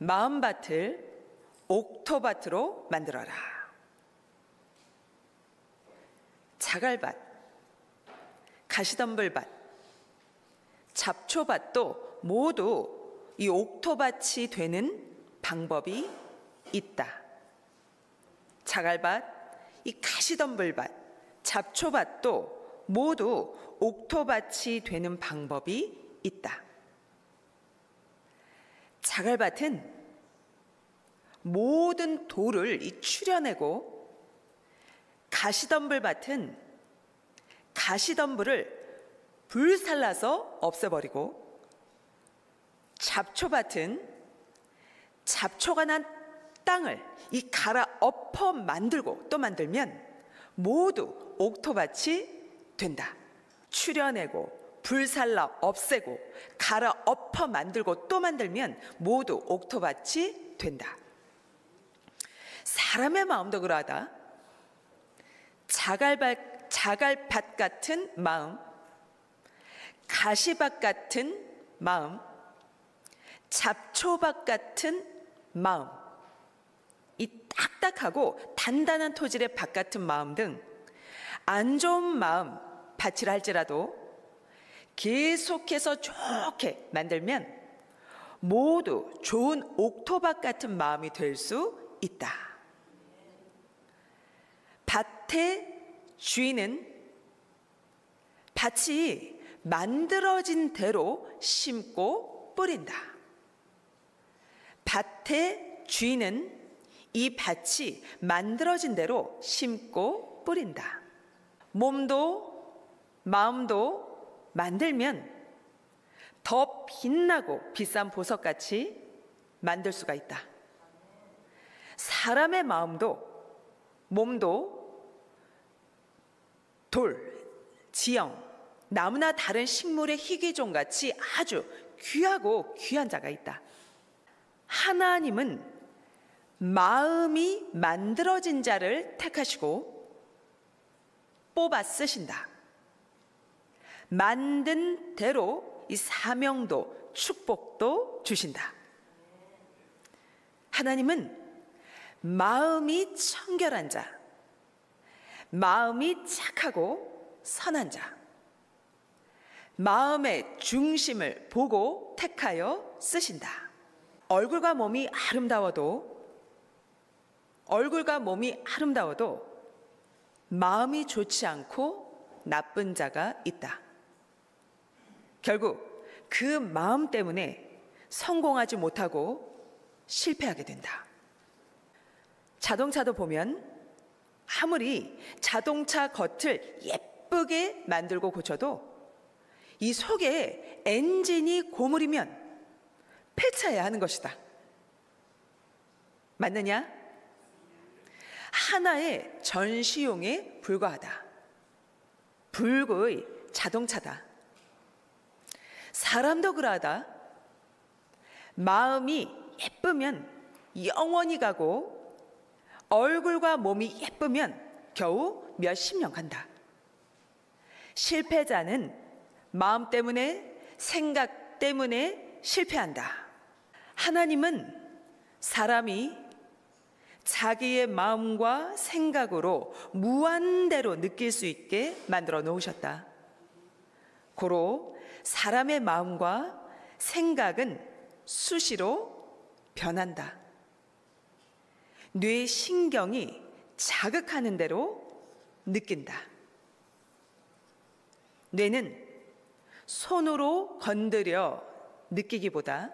마음밭을 옥토밭으로 만들어라. 자갈밭, 가시덤불밭, 잡초밭도 모두 이 옥토밭이 되는 방법이 있다. 자갈밭, 이 가시덤불밭, 잡초밭도 모두 옥토밭이 되는 방법이 있다. 자갈밭은 모든 돌을 추려내고, 가시덤불밭은 가시덤불을 불살라서 없애버리고, 잡초밭은 잡초가 난 땅을 갈아 엎어 만들고 또 만들면 모두 옥토밭이 된다. 추려내고 불살라 없애고 갈아 엎어 만들고 또 만들면 모두 옥토밭이 된다. 사람의 마음도 그러하다. 자갈밭 같은 마음, 가시밭 같은 마음, 잡초밭 같은 마음, 이 딱딱하고 단단한 토질의 밭 같은 마음 등 안 좋은 마음 밭이라 할지라도 계속해서 좋게 만들면 모두 좋은 옥토밭 같은 마음이 될 수 있다. 밭의 주인은 밭이 만들어진 대로 심고 뿌린다. 밭의 주인은 이 밭이 만들어진 대로 심고 뿌린다. 몸도 마음도 만들면 더 빛나고 비싼 보석같이 만들 수가 있다. 사람의 마음도 몸도 돌, 지형, 나무나 다른 식물의 희귀종같이 아주 귀하고 귀한 자가 있다. 하나님은 마음이 만들어진 자를 택하시고 뽑아 쓰신다. 만든 대로 이 사명도 축복도 주신다. 하나님은 마음이 청결한 자, 마음이 착하고 선한 자, 마음의 중심을 보고 택하여 쓰신다. 얼굴과 몸이 아름다워도 마음이 좋지 않고 나쁜 자가 있다. 결국 그 마음 때문에 성공하지 못하고 실패하게 된다. 자동차도 보면 아무리 자동차 겉을 예쁘게 만들고 고쳐도 이 속에 엔진이 고물이면 폐차해야 하는 것이다. 맞느냐? 하나의 전시용에 불과하다. 불구의 자동차다. 사람도 그러하다. 마음이 예쁘면 영원히 가고 얼굴과 몸이 예쁘면 겨우 몇십 년 간다. 실패자는 마음 때문에, 생각 때문에 실패한다. 하나님은 사람이 자기의 마음과 생각으로 무한대로 느낄 수 있게 만들어 놓으셨다. 고로 사람의 마음과 생각은 수시로 변한다. 뇌 신경이 자극하는 대로 느낀다. 뇌는 손으로 건드려 느끼기보다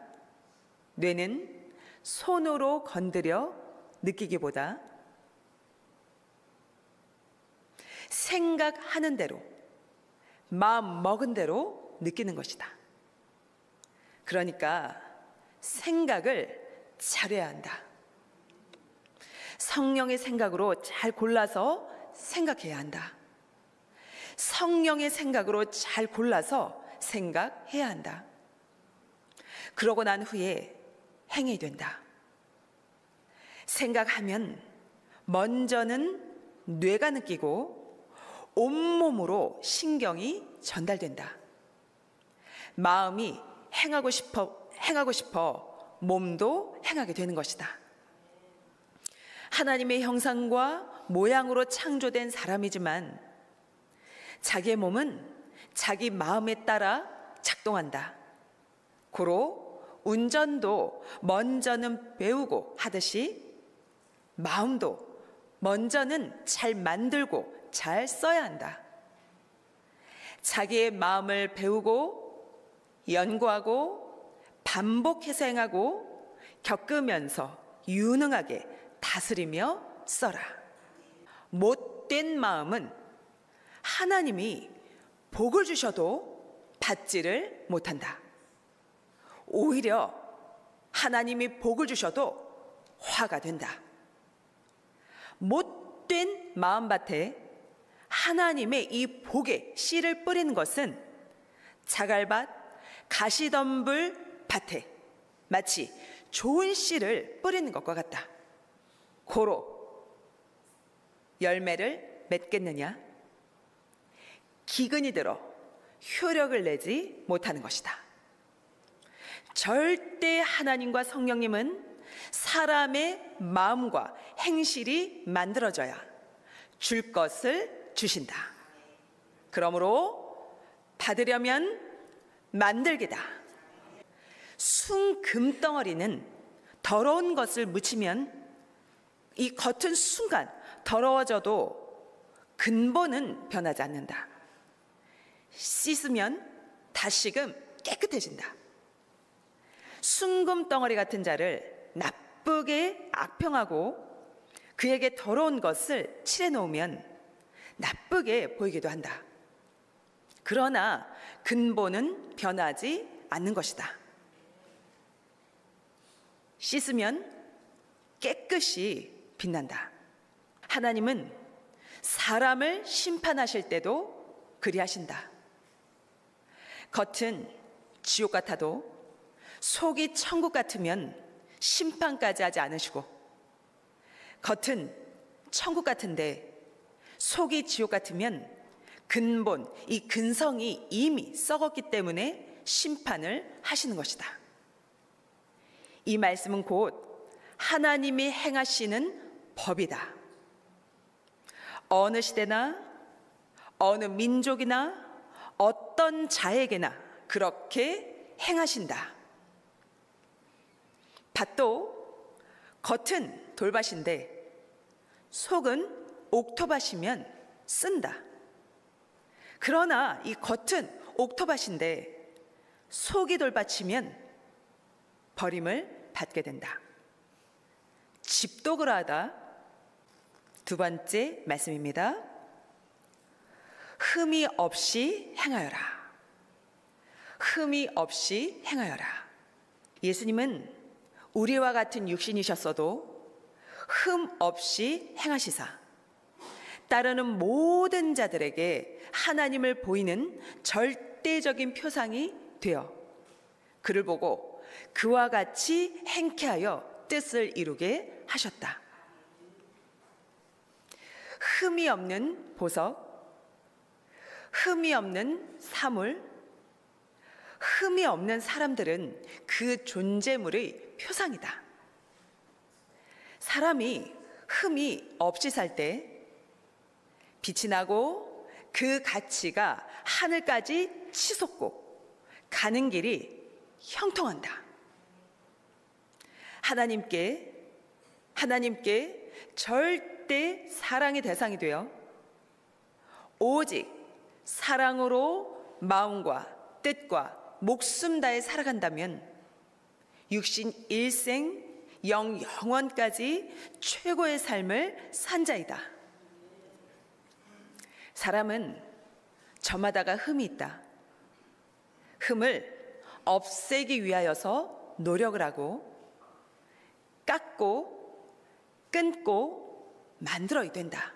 생각하는 대로, 마음 먹은 대로 느끼는 것이다. 그러니까 생각을 잘해야 한다. 성령의 생각으로 잘 골라서 생각해야 한다. 성령의 생각으로 잘 골라서 생각해야 한다. 그러고 난 후에 행해야 된다. 생각하면 먼저는 뇌가 느끼고 온몸으로 신경이 전달된다. 마음이 행하고 싶어 몸도 행하게 되는 것이다. 하나님의 형상과 모양으로 창조된 사람이지만 자기의 몸은 자기 마음에 따라 작동한다. 고로 운전도 먼저는 배우고 하듯이 마음도 먼저는 잘 만들고 잘 써야 한다. 자기의 마음을 배우고 연구하고 반복해서 행하고 겪으면서 유능하게 다스리며 써라. 못된 마음은 하나님이 복을 주셔도 받지를 못한다. 오히려 하나님이 복을 주셔도 화가 된다. 못된 마음밭에 하나님의 이 복의 씨를 뿌리는 것은 자갈밭, 가시덤불 밭에 마치 좋은 씨를 뿌리는 것과 같다. 고로 열매를 맺겠느냐? 기근이 들어 효력을 내지 못하는 것이다. 절대 하나님과 성령님은 사람의 마음과 행실이 만들어져야 줄 것을 주신다. 그러므로 받으려면 만들기다. 순금덩어리는 더러운 것을 묻히면 이 겉은 순간 더러워져도 근본은 변하지 않는다. 씻으면 다시금 깨끗해진다. 순금덩어리 같은 자를 나쁘게 악평하고 그에게 더러운 것을 칠해놓으면 나쁘게 보이기도 한다. 그러나 근본은 변하지 않는 것이다. 씻으면 깨끗이 빛난다. 하나님은 사람을 심판하실 때도 그리하신다. 겉은 지옥 같아도 속이 천국 같으면 심판까지 하지 않으시고, 겉은 천국 같은데 속이 지옥 같으면 근본, 이 근성이 이미 썩었기 때문에 심판을 하시는 것이다. 이 말씀은 곧 하나님이 행하시는 법이다. 어느 시대나 어느 민족이나 어떤 자에게나 그렇게 행하신다. 밭도 겉은 돌밭인데 속은 옥토밭이면 쓴다. 그러나 이 겉은 옥토밭인데 속이 돌밭이면 버림을 받게 된다. 집도 그러하다. 두 번째 말씀입니다. 흠이 없이 행하여라. 흠이 없이 행하여라. 예수님은 우리와 같은 육신이셨어도 흠 없이 행하시사 따르는 모든 자들에게 하나님을 보이는 절대적인 표상이 되어 그를 보고 그와 같이 행케하여 뜻을 이루게 하셨다. 흠이 없는 보석, 흠이 없는 사물, 흠이 없는 사람들은 그 존재물의 표상이다. 사람이 흠이 없이 살 때 빛이 나고 그 가치가 하늘까지 치솟고 가는 길이 형통한다. 하나님께 절대 사랑의 대상이 되어 오직 사랑으로 마음과 뜻과 목숨 다해 살아간다면 육신 일생 영원까지 최고의 삶을 산 자이다. 사람은 저마다가 흠이 있다. 흠을 없애기 위하여서 노력을 하고 깎고 끊고 만들어야 된다.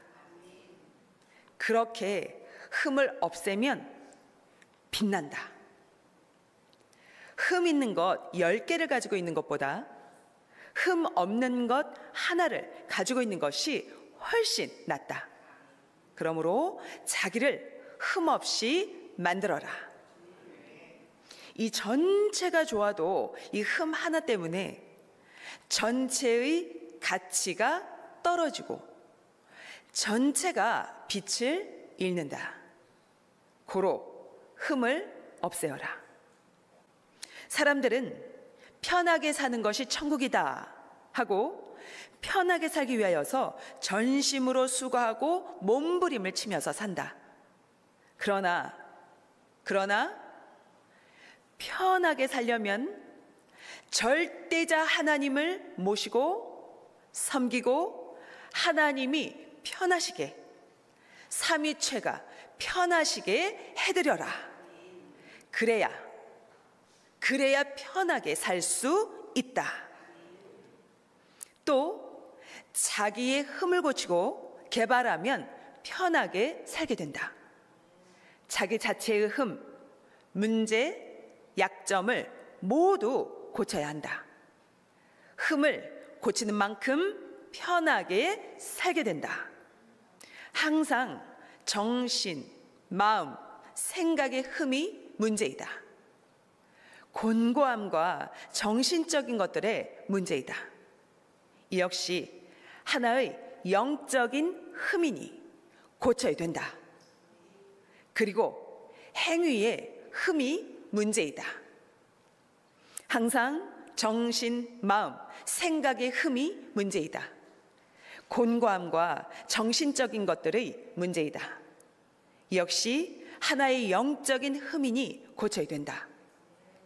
그렇게 흠을 없애면 빛난다. 흠 있는 것 10개를 가지고 있는 것보다 흠 없는 것 하나를 가지고 있는 것이 훨씬 낫다. 그러므로 자기를 흠 없이 만들어라. 이 전체가 좋아도 이 흠 하나 때문에 전체의 가치가 떨어지고 전체가 빛을 잃는다. 고로 흠을 없애어라. 사람들은 편하게 사는 것이 천국이다 하고 편하게 살기 위하여서 전심으로 수고하고 몸부림을 치면서 산다. 그러나 편하게 살려면 절대자 하나님을 모시고 섬기고 편하시게 삼위체가 편하시게 해드려라. 그래야 편하게 살 수 있다. 또 자기의 흠을 고치고 개발하면 편하게 살게 된다. 자기 자체의 흠, 문제, 약점을 모두 고쳐야 한다. 흠을 고치는 만큼 편하게 살게 된다. 항상 정신, 마음, 생각의 흠이 문제이다. 곤고함과 정신적인 것들의 문제이다. 이 역시 하나의 영적인 흠이니 고쳐야 된다. 그리고 행위의 흠이 문제이다. 항상 정신, 마음, 생각의 흠이 문제이다. 곤고함과 정신적인 것들의 문제이다. 역시 하나의 영적인 흠이니 고쳐야 된다.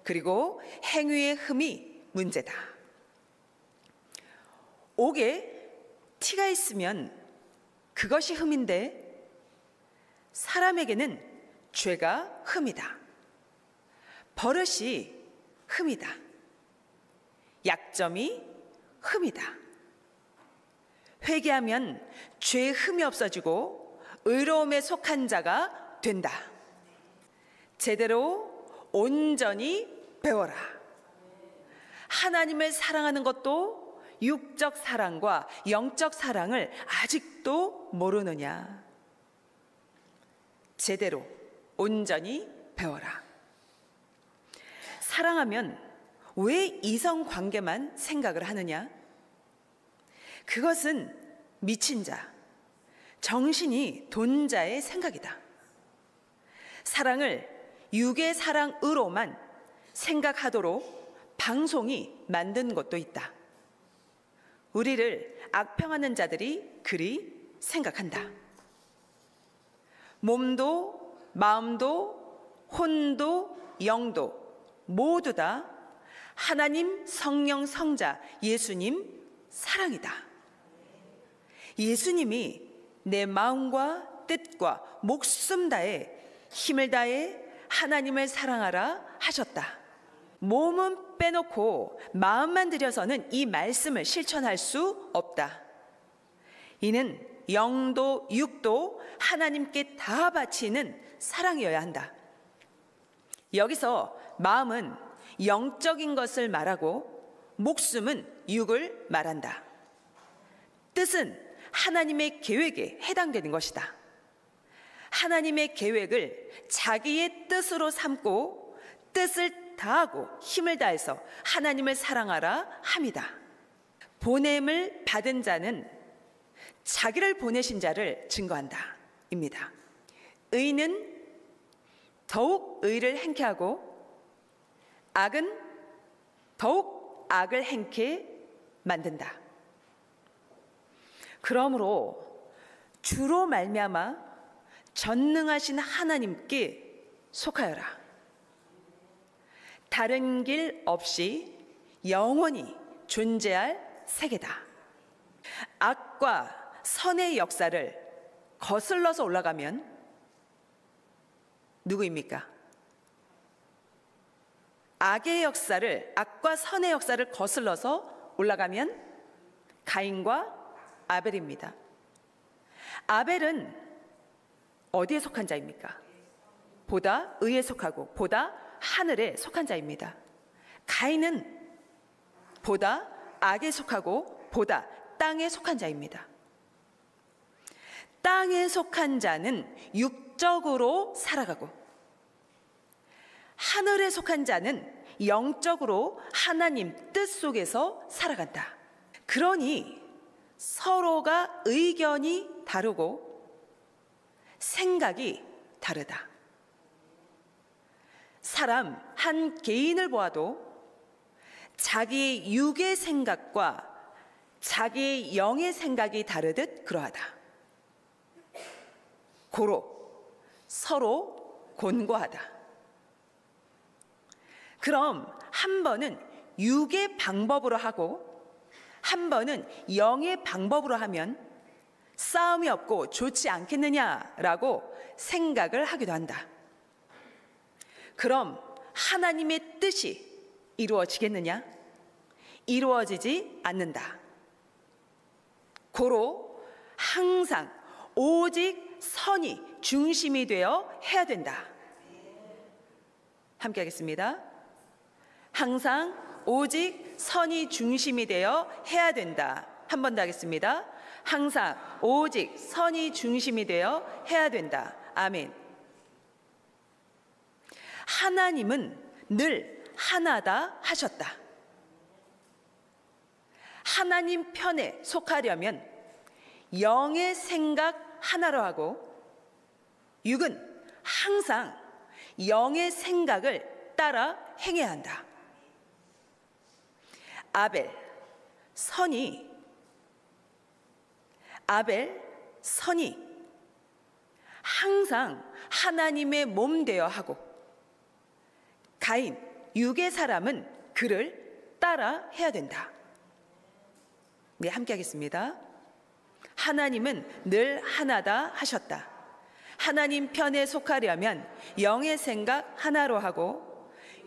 그리고 행위의 흠이 문제다. 옥에 티가 있으면 그것이 흠인데 사람에게는 죄가 흠이다. 버릇이 흠이다. 약점이 흠이다. 회개하면 죄의 흠이 없어지고 의로움에 속한 자가 된다. 제대로 온전히 배워라. 하나님을 사랑하는 것도 육적 사랑과 영적 사랑을 아직도 모르느냐. 제대로 온전히 배워라. 사랑하면 왜 이성 관계만 생각을 하느냐? 그것은 미친 자, 정신이 돈 자의 생각이다. 사랑을 육의 사랑으로만 생각하도록 방송이 만든 것도 있다. 우리를 악평하는 자들이 그리 생각한다. 몸도 마음도 혼도 영도 모두 다 하나님 성령 성자 예수님 사랑이다. 예수님이 내 마음과 뜻과 목숨 다해 힘을 다해 하나님을 사랑하라 하셨다. 몸은 빼놓고 마음만 들여서는 이 말씀을 실천할 수 없다. 이는 영도 육도 하나님께 다 바치는 사랑이어야 한다. 여기서 마음은 영적인 것을 말하고 목숨은 육을 말한다. 뜻은 하나님의 계획에 해당되는 것이다. 하나님의 계획을 자기의 뜻으로 삼고 뜻을 다하고 힘을 다해서 하나님을 사랑하라 함이다. 보냄을 받은 자는 자기를 보내신 자를 증거한다 입니다. 의는 더욱 의를 행케 하고 악은 더욱 악을 행케 만든다. 그러므로 주로 말미암아 전능하신 하나님께 속하여라. 다른 길 없이 영원히 존재할 세계다. 악과 선의 역사를 거슬러서 올라가면 누구입니까? 악의 역사를, 악과 선의 역사를 거슬러서 올라가면 가인과 아벨입니다. 아벨은 어디에 속한 자입니까? 보다 의에 속하고 보다 하늘에 속한 자입니다. 가인은 보다 악에 속하고 보다 땅에 속한 자입니다. 땅에 속한 자는 육적으로 살아가고 하늘에 속한 자는 영적으로 하나님 뜻 속에서 살아간다. 그러니 서로가 의견이 다르고 생각이 다르다. 사람 한 개인을 보아도 자기 육의 생각과 자기 영의 생각이 다르듯 그러하다. 고로 서로 곤고하다. 그럼 한 번은 육의 방법으로 하고 한 번은 영의 방법으로 하면 싸움이 없고 좋지 않겠느냐라고 생각을 하기도 한다. 그럼 하나님의 뜻이 이루어지겠느냐? 이루어지지 않는다. 고로 항상 오직 선이 중심이 되어 해야 된다. 함께 하겠습니다. 항상 오직 선이 중심이 되어 해야 된다. 한 번 더 하겠습니다. 항상 오직 선이 중심이 되어 해야 된다. 아멘. 하나님은 늘 하나다 하셨다. 하나님 편에 속하려면 영의 생각 하나로 하고 육은 항상 영의 생각을 따라 행해야 한다. 아벨 선이 항상 하나님의 몸 되어 하고 가인 육의 사람은 그를 따라 해야 된다. 네, 함께 하겠습니다. 하나님은 늘 하나다 하셨다. 하나님 편에 속하려면 영의 생각 하나로 하고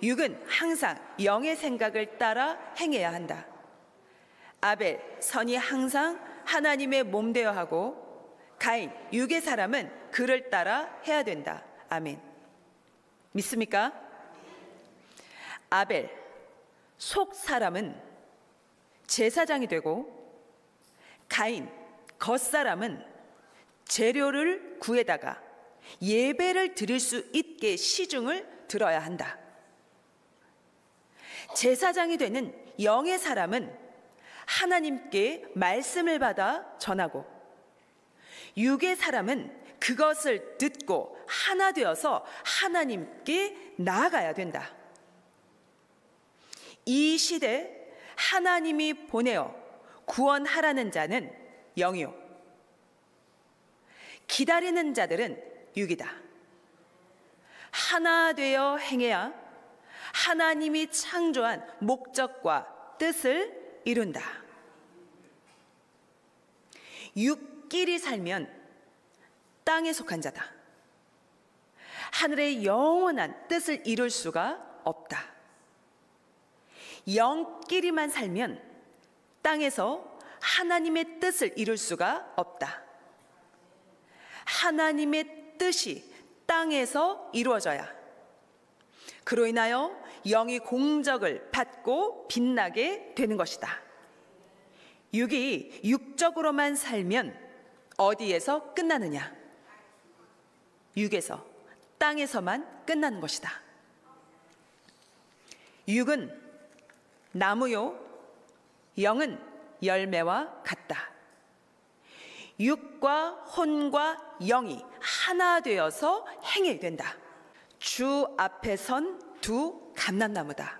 육은 항상 영의 생각을 따라 행해야 한다. 아벨 선이 항상 하나님의 몸 되어 하고 가인 육의 사람은 그를 따라 해야 된다. 아멘. 믿습니까? 아벨 속 사람은 제사장이 되고 가인 겉사람은 재료를 구해다가 예배를 드릴 수 있게 시중을 들어야 한다. 제사장이 되는 영의 사람은 하나님께 말씀을 받아 전하고 육의 사람은 그것을 듣고 하나 되어서 하나님께 나아가야 된다. 이 시대 하나님이 보내어 구원하라는 자는 영이요 기다리는 자들은 육이다. 하나 되어 행해야 하나님이 창조한 목적과 뜻을 이룬다. 육끼리 살면 땅에 속한 자다. 하늘의 영원한 뜻을 이룰 수가 없다. 영끼리만 살면 땅에서 하나님의 뜻을 이룰 수가 없다. 하나님의 뜻이 땅에서 이루어져야 그로 인하여 영이 공적을 받고 빛나게 되는 것이다. 육이 육적으로만 살면 어디에서 끝나느냐? 육에서, 땅에서만 끝나는 것이다. 육은 나무요, 영은 열매와 같다. 육과 혼과 영이 하나 되어서 행해야 된다. 주 앞에 선 두 감람나무다.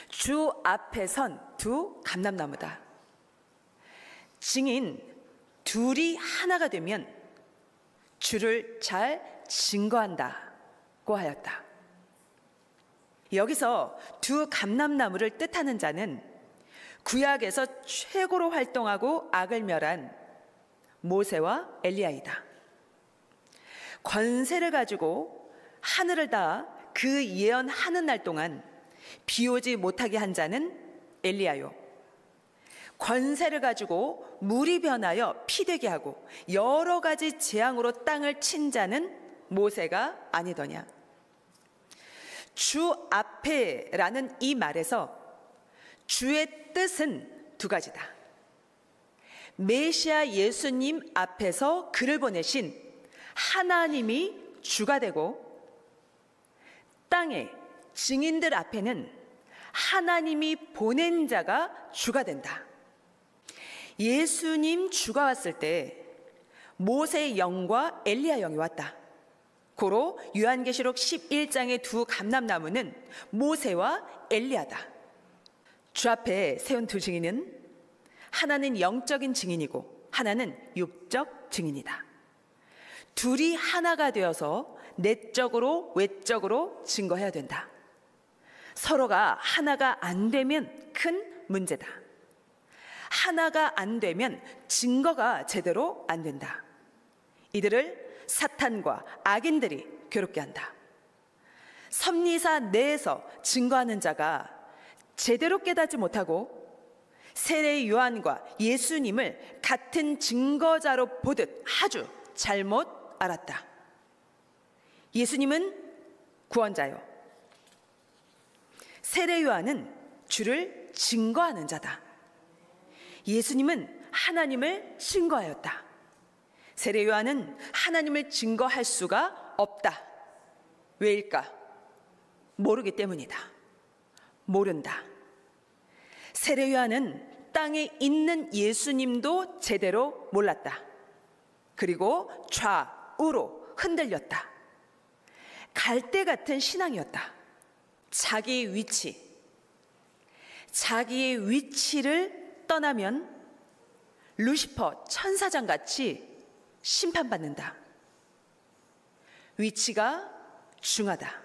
주 앞에 선 두 감람나무다. 증인 둘이 하나가 되면 주를 잘 증거한다고 하였다. 여기서 두 감람나무를 뜻하는 자는 구약에서 최고로 활동하고 악을 멸한 모세와 엘리야이다. 권세를 가지고 하늘을 다 그 예언하는 날 동안 비 오지 못하게 한 자는 엘리야요, 권세를 가지고 물이 변하여 피 되게 하고 여러 가지 재앙으로 땅을 친 자는 모세가 아니더냐. 주 앞에라는 이 말에서 주의 뜻은 두 가지다. 메시아 예수님 앞에서 그를 보내신 하나님이 주가 되고 땅의 증인들 앞에는 하나님이 보낸 자가 주가 된다. 예수님 주가 왔을 때 모세의 영과 엘리야 영이 왔다. 고로 요한계시록 11장의 두 감람나무는 모세와 엘리야다. 주 앞에 세운 두 증인은 하나는 영적인 증인이고 하나는 육적 증인이다. 둘이 하나가 되어서 내적으로 외적으로 증거해야 된다. 서로가 하나가 안 되면 큰 문제다. 하나가 안 되면 증거가 제대로 안 된다. 이들을 사탄과 악인들이 괴롭게 한다. 섭리사 내에서 증거하는 자가 제대로 깨닫지 못하고 세례 요한과 예수님을 같은 증거자로 보듯 아주 잘못 알았다. 예수님은 구원자요, 세례 요한은 주를 증거하는 자다. 예수님은 하나님을 증거하였다. 세례 요한은 하나님을 증거할 수가 없다. 왜일까? 모르기 때문이다. 모른다. 세례 요한은 땅에 있는 예수님도 제대로 몰랐다. 그리고 좌우로 흔들렸다. 갈대 같은 신앙이었다. 자기의 위치를 떠나면 루시퍼 천사장같이 심판받는다. 위치가 중하다.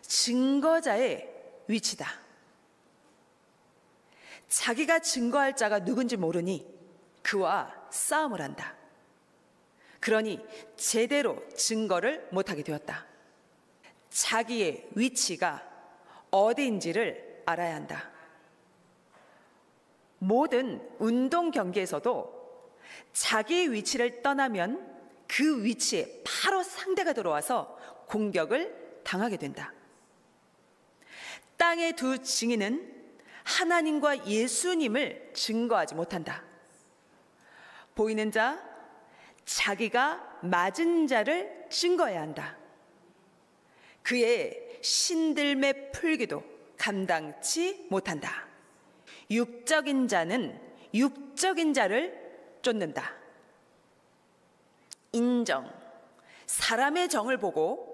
증거자의 위치다. 자기가 증거할 자가 누군지 모르니 그와 싸움을 한다. 그러니 제대로 증거를 못하게 되었다. 자기의 위치가 어디인지를 알아야 한다. 모든 운동 경기에서도 자기의 위치를 떠나면 그 위치에 바로 상대가 들어와서 공격을 당하게 된다. 땅의 두 증인은 하나님과 예수님을 증거하지 못한다. 보이는 자, 자기가 맞은 자를 증거해야 한다. 그의 신들매 풀기도 감당치 못한다. 육적인 자는 육적인 자를 쫓는다. 인정, 사람의 정을 보고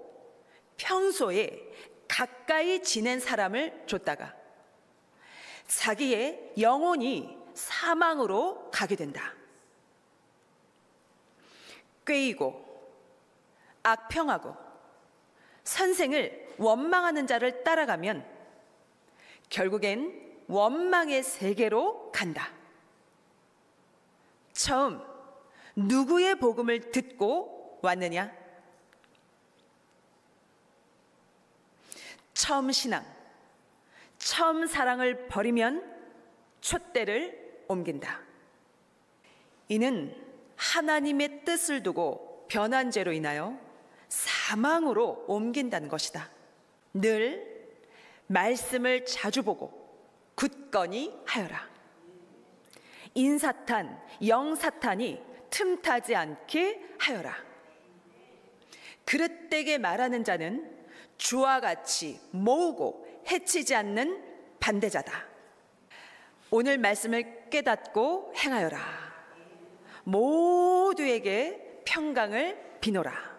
평소에 가까이 지낸 사람을 쫓다가 자기의 영혼이 사망으로 가게 된다. 꾀이고 악평하고 선생을 원망하는 자를 따라가면 결국엔 원망의 세계로 간다. 처음 누구의 복음을 듣고 왔느냐? 처음 신앙, 처음 사랑을 버리면 촛대를 옮긴다. 이는 하나님의 뜻을 두고 변한 죄로 인하여 사망으로 옮긴다는 것이다. 늘 말씀을 자주 보고 굳건히 하여라. 인사탄, 영사탄이 틈타지 않게 하여라. 그릇되게 말하는 자는 주와 같이 모으고 해치지 않는 반대자다. 오늘 말씀을 깨닫고 행하여라. 모두에게 평강을 비노라.